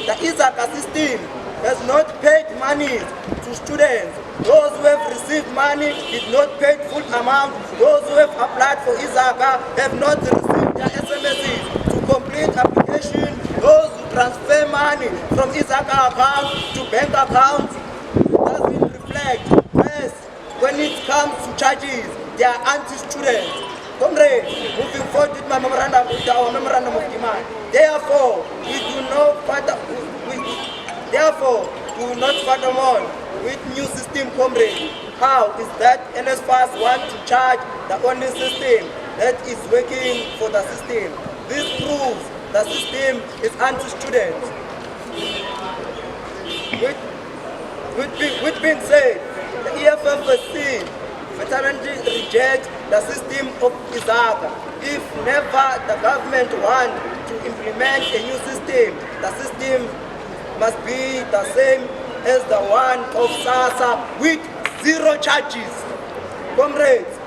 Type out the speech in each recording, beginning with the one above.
the ISACA system has not paid money to students. Those who have received money did not pay full amount. Those who have applied for ISACA have not received their SMSs to complete application. Those who transfer money from ISACA account to bank accounts doesn't reflect. Yes, when it comes to charges, they are anti-students. Comrades, moving forward with my memorandum, with our memorandum of demand. Therefore, we will not furthermore with new system, comrades. How is that NSFAS want to charge the only system that is working for the system? This proves the system is anti-student. With being said, the EFFSC vehemently rejects the system of ISACA. If never the government wants to implement a new system, the system must be the same as the one of SASA with zero charges. Comrades,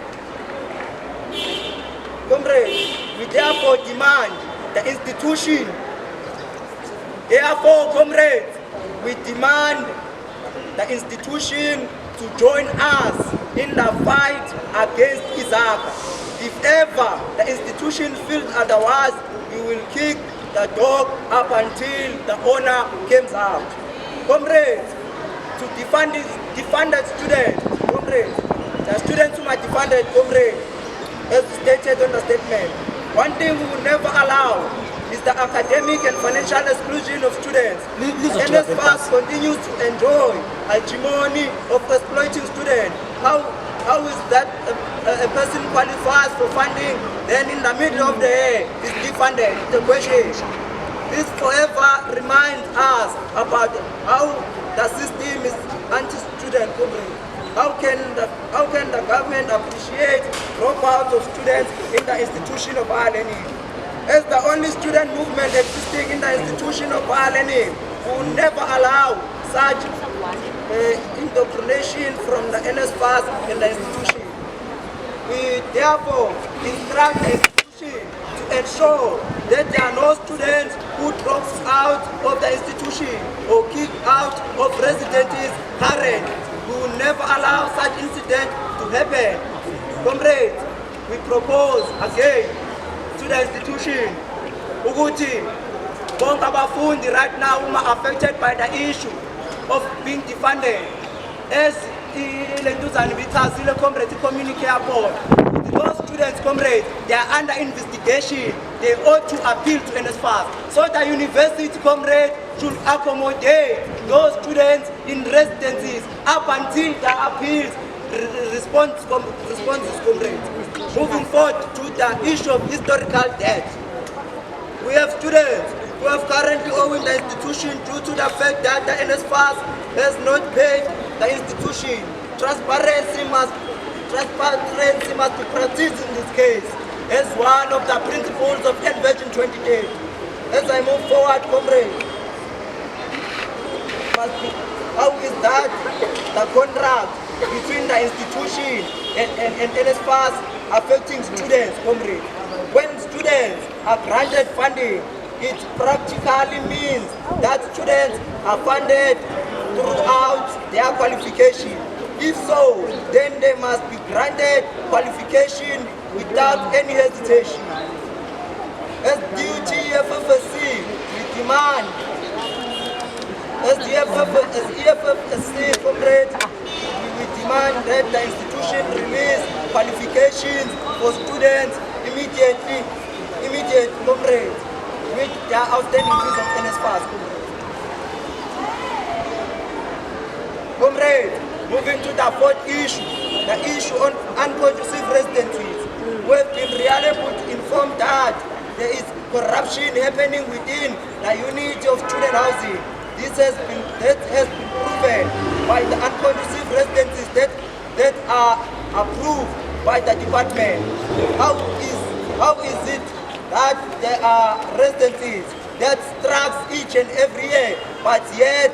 we therefore demand the institution. Therefore, comrades, we demand the institution to join us in the fight against ISACA. If ever the institution feels otherwise, we will kick the dog up until the owner comes out. Comrades, to defend the students, comrades, the students who are defended, comrades, as stated on the statement, one thing we will never allow is the academic and financial exclusion of students. NSFAS continues to enjoy hegemony of exploiting students. How is that a person qualifies for funding, then in the middle of the year is defunded? The question. This forever reminds us about how the system is anti-student. How can the government appreciate dropouts of students in the institution of higher learning? As the only student movement existing in the institution of higher learning, we will never allow such indoctrination from the NSFAS in the institution. We therefore instruct the institution to ensure that there are no students who drop out of the institution or kick out of residences current. We will never allow such incident to happen. Comrades, we propose again to the institution ukuthi bonke abafundi right now are affected by the issue of being defunded. As ilentuzana bichazile comrades communique board. Those students, comrades, they are under investigation. They ought to appeal to NSFAS. So the university, comrades, should accommodate those students in residencies up until the appeals responses, comrades. Moving forward to the issue of historical debt. We have students who have currently owing the institution due to the fact that the NSFAS has not paid the institution. Transparency must be practiced in this case as one of the principles of Convention 2010. As I move forward, comrades, how is that the contract between the institution and NSFAS affecting students, comrades? When students are granted funding, it practically means that students are funded throughout their qualification. If so, then they must be granted qualification without any hesitation. As EFFSC, we demand, as EFFSC, comrades, we demand that the institution release qualifications for students immediately, comrades, with their outstanding fees of NSFAS. Comrades, moving to the fourth issue, the issue on unconducive residencies. We have been reliably informed that there is corruption happening within the unit of student housing. This has been proven by the unconducive residencies that are approved by the department. How is it that there are residencies that strikes each and every year, but yet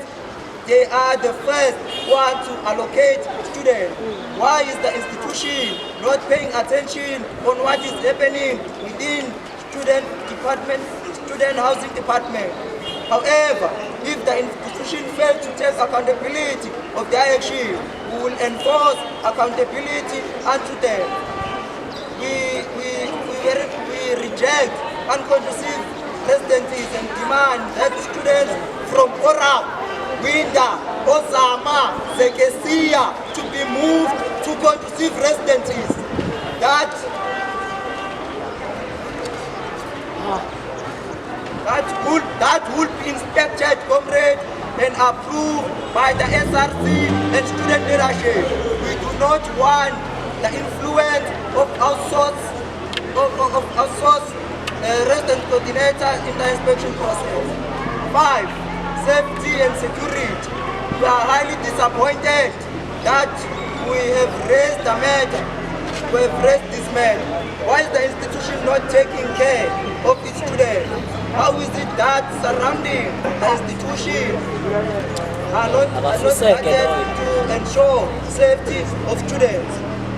they are the first one to allocate students? Why is the institution not paying attention on what is happening within student housing department? However, if the institution fails to take accountability of their action, we will enforce accountability unto them. We reject unconducive residencies and demand that students from Orab, Winda, Osama, Zekesia to be moved to conducive residencies that would be inspected, comrade, and approved by the SRC and student leadership. We do not want the influence of outsourced resident coordinator in the inspection process. 5. Safety and security. We are highly disappointed that we have raised the matter. We have raised this matter. Why is the institution not taking care of its students? How is it that surrounding the institution are not budgeted to ensure safety of students?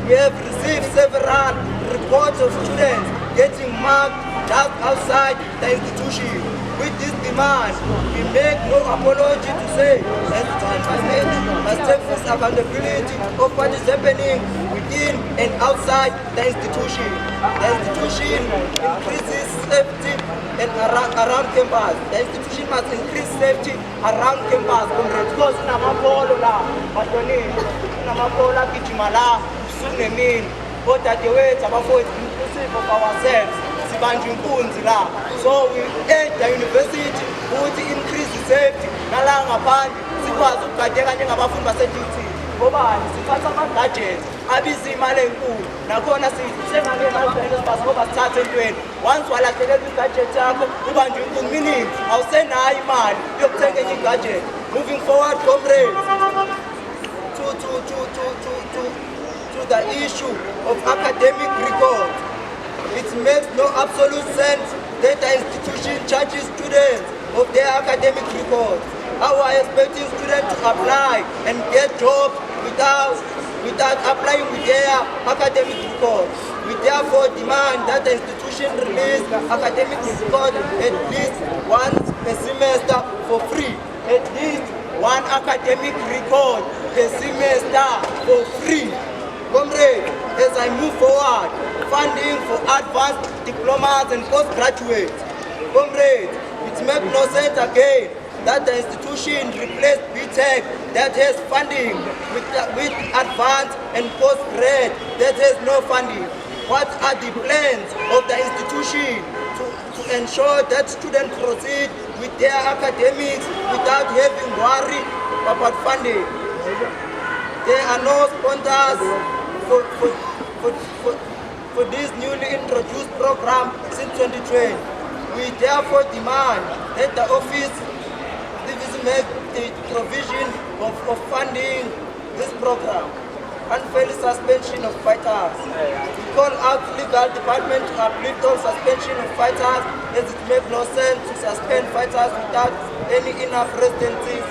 We have received several reports of students getting marked just outside the institution. With this demand, we make no apology to say that students must take full accountability of what is happening within and outside the institution. The institution increases safety and around campus. The institution must increase safety around campus. Because namapolo la, matoni, namapolo kichima la, sunemini. But at the way, it's inclusive of ourselves. So we urge the university to increase the safety. Nalanga pan, sikwazi ukukadeka njengabafundi base-duty. Ngoba siphatha ama-gadgets abiza imali enkulu. Nakhona sithenga ngoba sithathe entweni. Once walahlekelwa i-gadget yakho, ubanjwe inkulu, meaning awusenayo imali yokuthenga enye i-gadget. Moving forward, comrades, to the issue of academic records. It makes no absolute sense that the institution charges students of their academic records. How are expecting students to apply and get jobs without applying with their academic records? We therefore demand that the institution release academic records at least once per semester for free. At least one academic record per semester for free. Comrade, as I move forward, funding for advanced diplomas and postgraduates. Comrade, it makes no sense again that the institution replaced BTech that has funding with advanced and postgrad that has no funding. What are the plans of the institution to ensure that students proceed with their academics without having worry about funding? There are no sponsors for this newly introduced program since 2020. We therefore demand that the office make the provision of funding this program. Unfair suspension of fighters. We call out legal department to uplift all suspension of fighters, as it makes no sense to suspend fighters without any enough residencies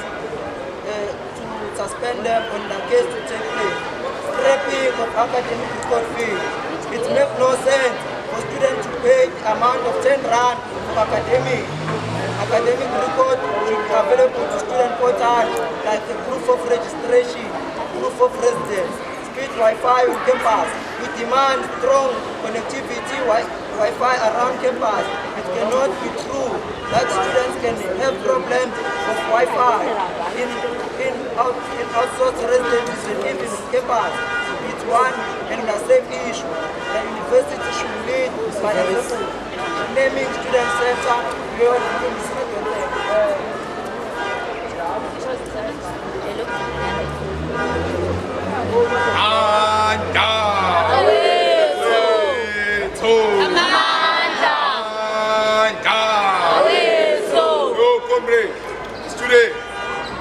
to suspend them on the case to take place. Scrapping of academic record fee. It makes no sense for students to pay the amount of 10 rand for academic. Academic record should be available to student portal like a proof of registration, proof of residence, speed Wi-Fi on campus. We demand strong connectivity Wi-Fi around campus. It cannot be true that students can have problems with Wi-Fi in outsourced residences and even campus. It's one and the same issue. The university should lead by example, naming student center beyond Today,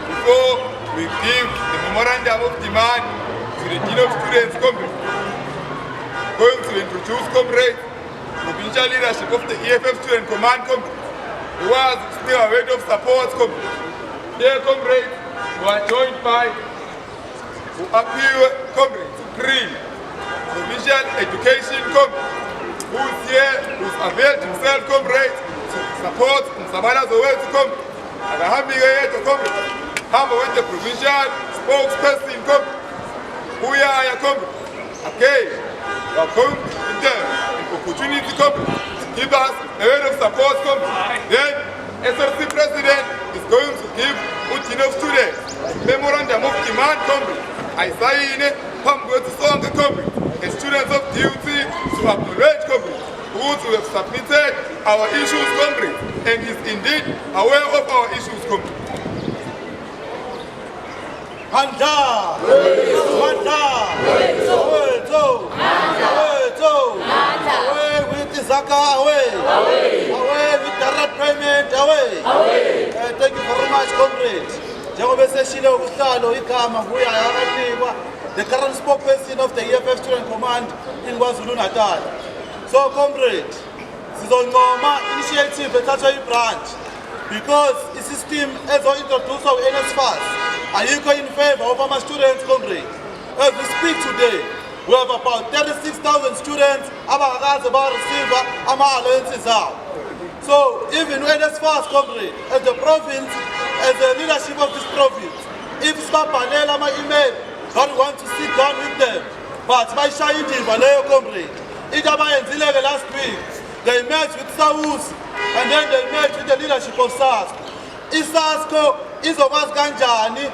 before we give the memorandum of demand to the Dean of Students, going to introduce comrades, provincial leadership of the EFF Student Command, the was still a word of support. Dear comrades, we are joined by who appeal comrades to Green, provincial education who's here, who's availed himself, comrades, to support Msabala's way to come. akahambi-ke yedwa comrade, hamba with the provincial spokesperson comrade, uyaya comrade. Okay, we are going to give them an opportunity comrade to give us a word of support comrade. Then SRC president is going to give Dean of Students Memorandum of Demand comrade. I sign it, phambi kwethu sonke comrade, as students of DUT to acknowledge comrade who have submitted our issues comrade and is indeed aware of our issues comrade. Handa! Handa! Away with the Zaka, away! Away with the red payment, away! Thank you very much, comrade. The current spokesperson of the EFF Student Command in KwaZulu-Natal. So, comrade, Sizongoma initiative ethatha branch because the system as introduced of NSFAS are you in favor of our students, comrade? As we speak today, we have about 36,000 students about receive our allowances out. So even when NSFAS, comrade, as the province, as the leadership of this province, if Spapanela my email, God want to sit down with them, but my Shahidi Valeo, comrade, last week, they met with Saus and then they met with the leadership of SARS. ISASCO izokwazi kanjani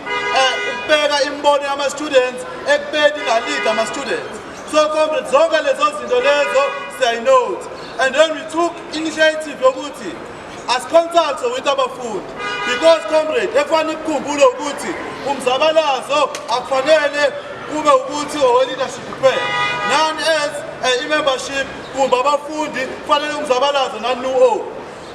ukubeka imbono yama students ekubeni lead ama students. So comrade zonke lezo zinto lezo siyayinote. And then we took initiative yokuthi as contact with abafundi because comrade ekufanele ukukhumbule ukuthi umzabalazo akufanele kube ukuthi leadership kuphela. None as membership kumbe abafundi kufanele umzabalazo nanu.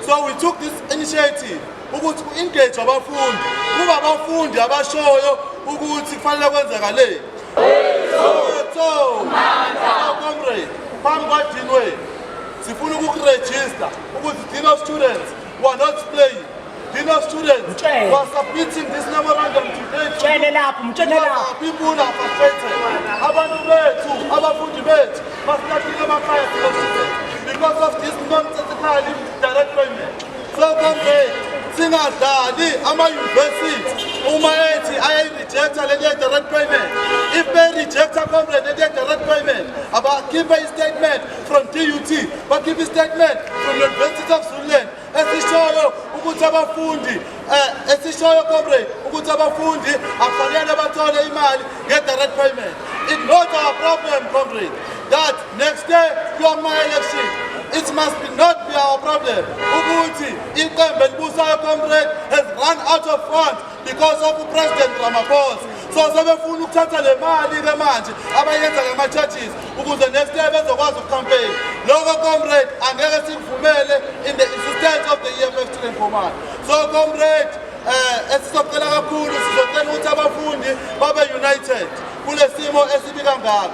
So we took this initiative ukuthi engage abafundi kuba abafundi abashoyo ukuthi kufanele kwenzekale. So comrade phambi kwadinwe sifuna ukuregister ukuthi Dean of Students who are not playing. Dean of Students who are submitting this memorandum today. People are frustrated. Abantu bethu, abafundi bethu basilahlile emakhaya because of this nonsensical direct payment. So comrade singadlali ama-university uma ethi ayayirejecta le direct payment. If they reject comrade le direct payment, give a statement from DUT, but give a statement from the University of Zululand esishoyo ukuthi abafundi esishoyo comrade ukuthi abafundi akufanele bathole imali nge-direct payment. It's not our problem, comrade, that next day kuya election. It must not be our problem. Uguti, iqembu elibusayo comrade has run out of funds because of President Ramaphosa. So sebefuna ukuthatha le mali ke manje abayenza ngama churches ukuze next day bezokwazi ucampaign. Lokho comrade angeke sikuvumele in the existence of the EFF Student Command. So comrade esizocela kakhulu sizocela ukuthi abafundi babe united kule simo esibi kangaka.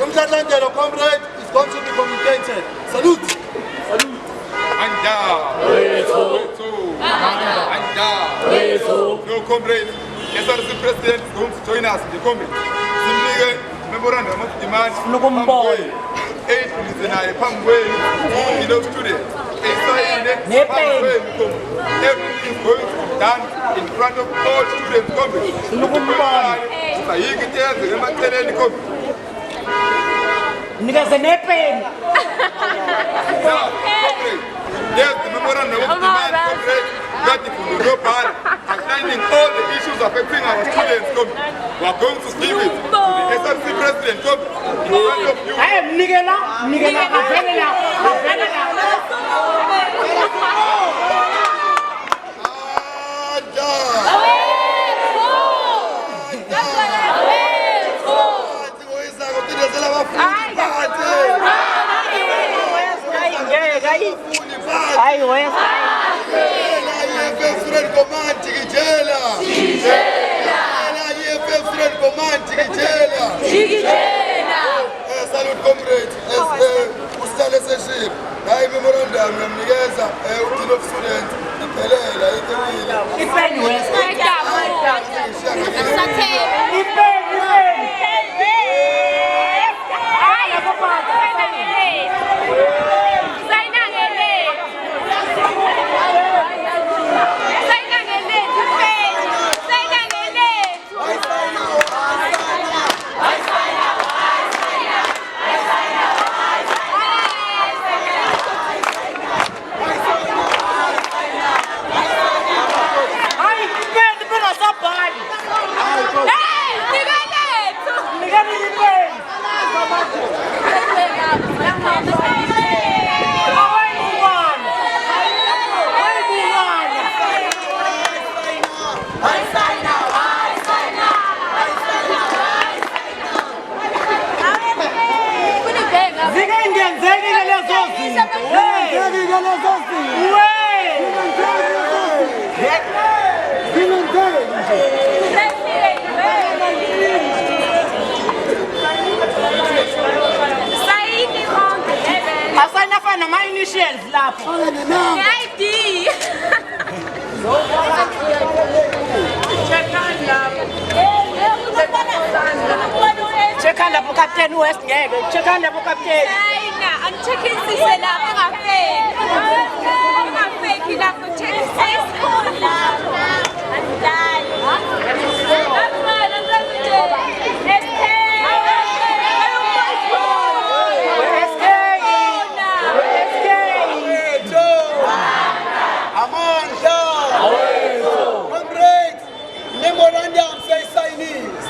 Umhlahlandlela comrade is going to be communicated. Salute. Salute. Anda. No comrade. SRC president is going to join us. The comrade. Simply memorandum of demand. Eight is a pamway. Dean of Students. Everything is going to be done in front of all students. Comrade. Yes, the memorandum of demand comrade, outlining all the issues affecting our students. We are going to give it to the SRC president in front of you. Salute comrade, usale session. Hayi memorandum yamnikeza Dean of Students iphelela iqinile. Ifeni west. Sign Asanafana nama-initials lapho. ID. Check on the Captain West, check on the Captain. I'm checking this and I'm fake enough to check this. Memorandum says signees.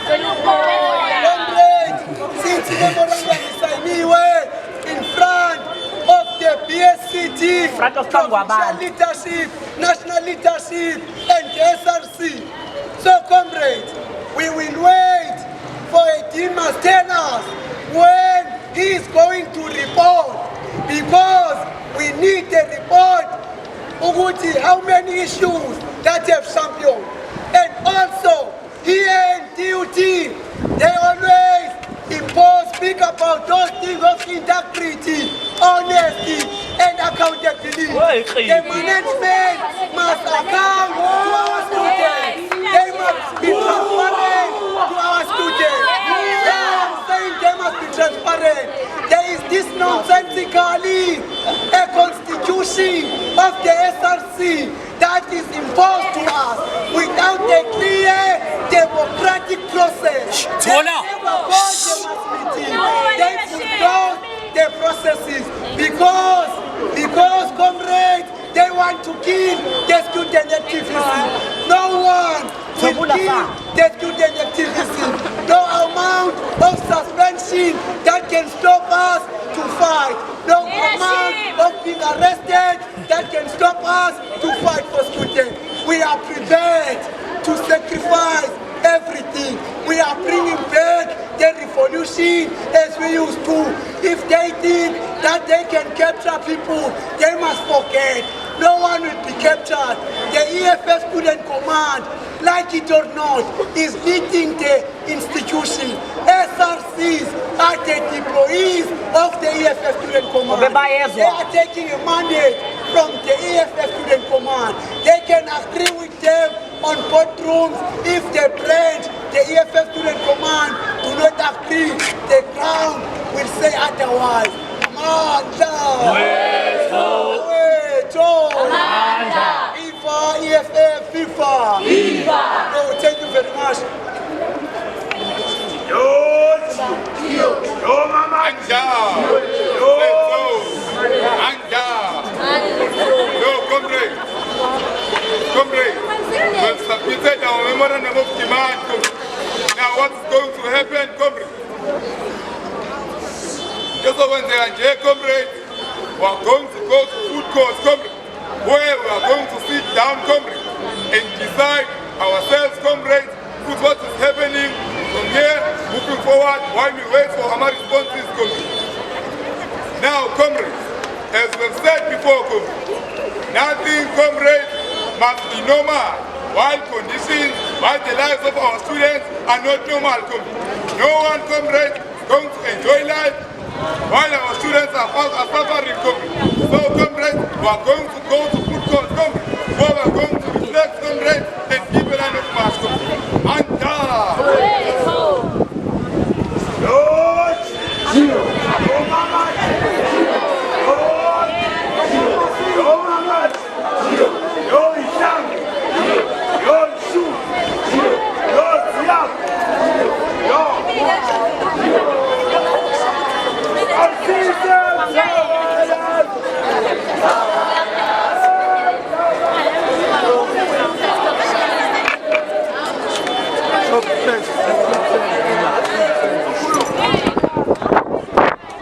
Comrades, since memorandum is signed in front of the BSCT, leadership, national leadership, and the SRC. So, comrades, we will wait for a team must tell us when he is going to report, because we need a report of how many issues that have championed. And also, here in DUT, they always speak about those things of integrity, honesty, and accountability. The management must account to our students. They must be transparent to our students. I'm saying they must be transparent. There is this nonsensically a constitution of the SRC that is imposed to us without a clear democratic process. They never go to mass meeting. They bulldoze the processes because comrades, they want to kill the student activism. No one will kill the student activism. No amount of suspension that can stop us to fight. No amount of being arrested that can stop us to fight for students. We are prepared to sacrifice everything. We are bringing back the revolution as we used to. If they think that they can capture people, they must forget. No one will be captured. The EFF Student Command, like it or not, is leading the institution. SRCs are the employees of the EFF Student Command. They are taking a mandate from the EFF Student Command. They can agree with them on boardrooms. If the branch, the EFF Student Command, do not agree, the ground will say otherwise. FIFA, EFF, FIFA. No, thank you very much. Comrade, we've submitted our memorandum of demand. Now what's going to happen, comrade? Just when they are here, comrade, we are going to go to food courts, comrade, where we are going to sit down, comrade, and decide ourselves, comrade, what is happening from here, moving forward, while we wait for our responses, comrade. Now, comrades, as we've said before, comrade, nothing, comrade, must be normal, while conditions, while the lives of our students are not normal, comrade. No one, comrade, is going to enjoy life while our students are suffering, comrade. So, comrade, we are going to go to food court, comrade, where we are going to reflect, comrade, and give